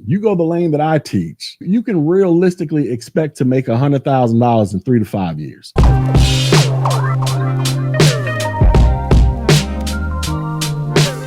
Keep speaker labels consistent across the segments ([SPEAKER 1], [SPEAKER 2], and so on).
[SPEAKER 1] you go the lane that I teach, you can realistically expect to make $100,000 in 3 to 5 years.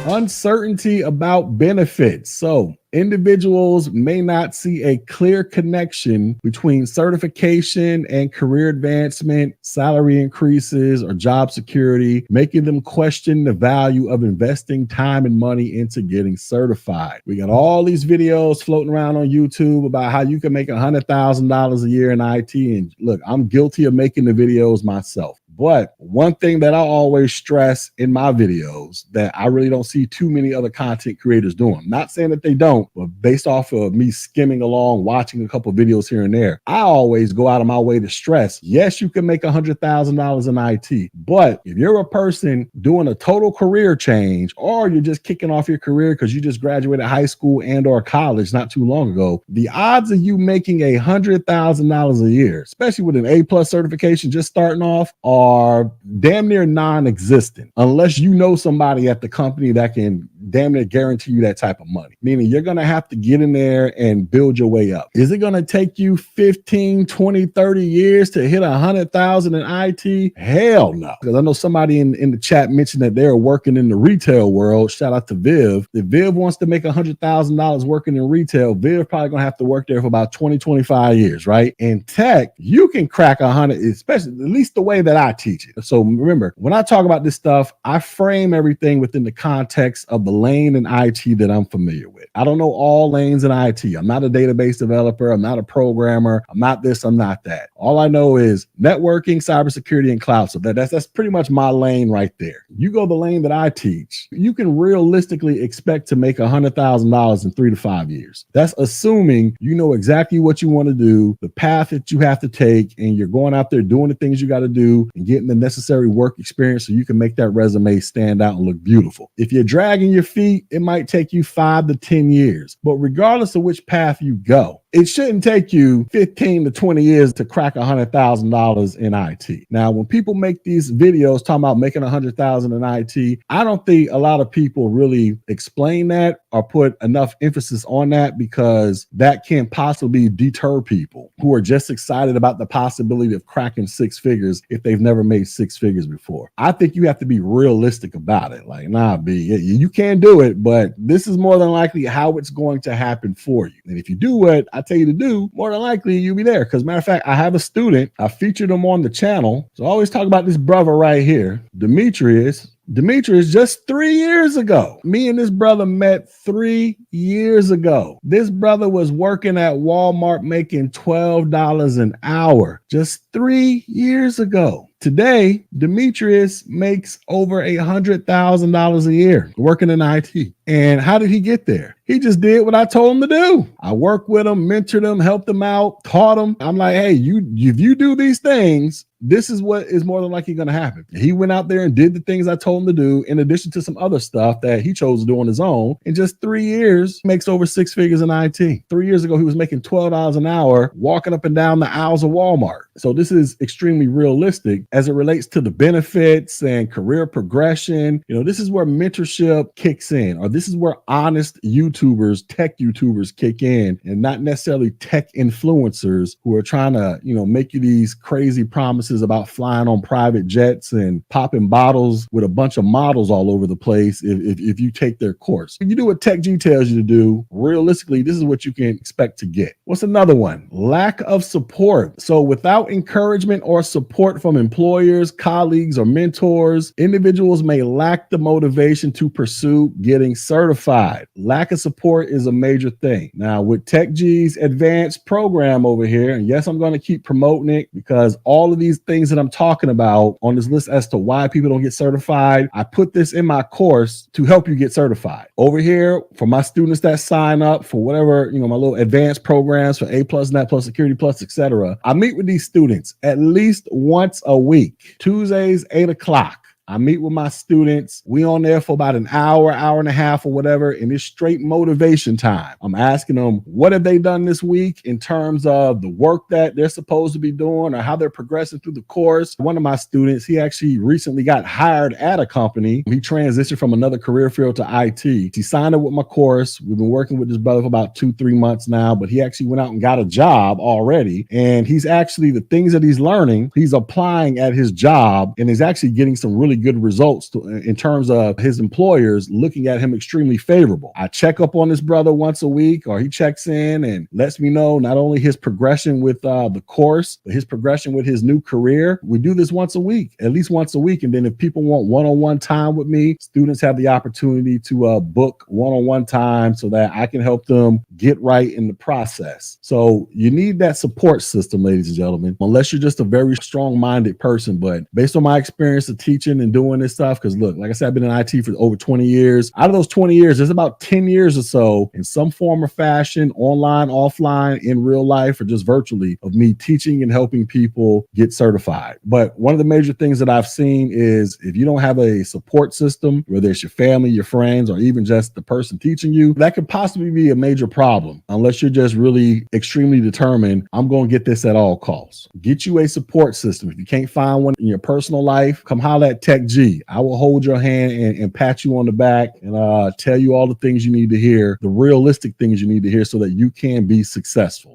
[SPEAKER 1] Uncertainty about benefits. So individuals may not see a clear connection between certification and career advancement, salary increases, or job security, making them question the value of investing time and money into getting certified. We got all these videos floating around on YouTube about how you can make $100,000 a year in IT. And look, I'm guilty of making the videos myself. But one thing that I always stress in my videos that I really don't see too many other content creators doing. I'm not saying that they don't, but based off of me skimming along, watching a couple of videos here and there, I always go out of my way to stress, yes, you can make $100,000 in IT, but if you're a person doing a total career change, or you're just kicking off your career because you just graduated high school and or college not too long ago, the odds of you making $100,000 a year, especially with an A+ certification just starting off, are damn near non-existent unless you know somebody at the company that can damn near guarantee you that type of money. Meaning you're going to have to get in there and build your way up. Is it going to take you 15, 20, 30 years to hit 100,000 in IT? Hell no. Because I know somebody in the chat mentioned that they're working in the retail world. Shout out to Viv. If Viv wants to make $100,000 working in retail, Viv probably going to have to work there for about 20, 25 years, right? In tech, you can crack 100, especially at least the way that I teach it. So remember, when I talk about this stuff, I frame everything within the context of the lane in IT that I'm familiar with. I don't know all lanes in IT. I'm not a database developer. I'm not a programmer. I'm not this. I'm not that. All I know is networking, cybersecurity, and cloud. So that's pretty much my lane right there. You go the lane that I teach, you can realistically expect to make $100,000 in 3 to 5 years. That's assuming you know exactly what you want to do, the path that you have to take, and you're going out there doing the things you got to do and getting the necessary work experience so you can make that resume stand out and look beautiful. If you're dragging your feet, it might take you 5 to 10 years. But regardless of which path you go, it shouldn't take you 15 to 20 years to crack $100,000 in IT. Now, when people make these videos talking about making $100,000 in IT, I don't think a lot of people really explain that or put enough emphasis on that, because that can possibly deter people who are just excited about the possibility of cracking 6 figures if they've never made 6 figures before. I think you have to be realistic about it. Like, nah, B, you can do it, but this is more than likely how it's going to happen for you. And if you do what I tell you to do, more than likely you'll be there. Because matter of fact, I have a student, I featured him on the channel. So I always talk about this brother right here, Demetrius, just 3 years ago. Me and this brother met 3 years ago. This brother was working at Walmart making $12 an hour just 3 years ago. Today, Demetrius makes over $100,000 a year working in IT. And how did he get there? He just did what I told him to do. I worked with him, mentored him, helped him out, taught him. I'm like, hey, if you do these things, this is what is more than likely going to happen. He went out there and did the things I told him to do, in addition to some other stuff that he chose to do on his own. In just 3 years, makes over 6 figures in IT. 3 years ago, he was making $12 an hour, walking up and down the aisles of Walmart. So this is extremely realistic as it relates to the benefits and career progression. You know, this is where mentorship kicks in, or this is where honest YouTubers, tech YouTubers kick in, and not necessarily tech influencers who are trying to, make you these crazy promises about flying on private jets and popping bottles with a bunch of models all over the place if you take their course. If you do what Tech G tells you to do, realistically, this is what you can expect to get. What's another one? Lack of support. So without encouragement or support from employers, colleagues, or mentors, individuals may lack the motivation to pursue getting certified. Lack of support is a major thing. Now, with Tech G's advanced program over here, and yes, I'm going to keep promoting it because all of these things that I'm talking about on this list as to why people don't get certified, I put this in my course to help you get certified. Over here, for my students that sign up for whatever, my little advanced programs for A+, Net+, Security Plus, etc., I meet with these students at least once a week, Tuesdays, 8 o'clock. I meet with my students. We on there for about an hour, hour and a half or whatever, and it's straight motivation time. I'm asking them, what have they done this week in terms of the work that they're supposed to be doing or how they're progressing through the course. One of my students, he actually recently got hired at a company. He transitioned from another career field to IT. He signed up with my course. We've been working with this brother for about 2-3 months now, but he actually went out and got a job already. And he's actually, the things that he's learning, he's applying at his job and is actually getting some really good results in terms of his employers looking at him extremely favorable. I check up on this brother once a week, or he checks in and lets me know not only his progression with the course, but his progression with his new career. We do this once a week, at least once a week. And then if people want one-on-one time with me, students have the opportunity to book one-on-one time so that I can help them get right in the process. So you need that support system, ladies and gentlemen, unless you're just a very strong-minded person. But based on my experience of teaching and doing this stuff, because look, like I said, I've been in IT for over 20 years. Out of those 20 years, there's about 10 years or so in some form or fashion, online, offline, in real life, or just virtually, of me teaching and helping people get certified. But one of the major things that I've seen is if you don't have a support system, whether it's your family, your friends, or even just the person teaching you, that could possibly be a major problem unless you're just really extremely determined, I'm going to get this at all costs. Get you a support system. If you can't find one in your personal life, come holler at Tech G. I will hold your hand and pat you on the back and tell you all the things you need to hear, the realistic things you need to hear so that you can be successful.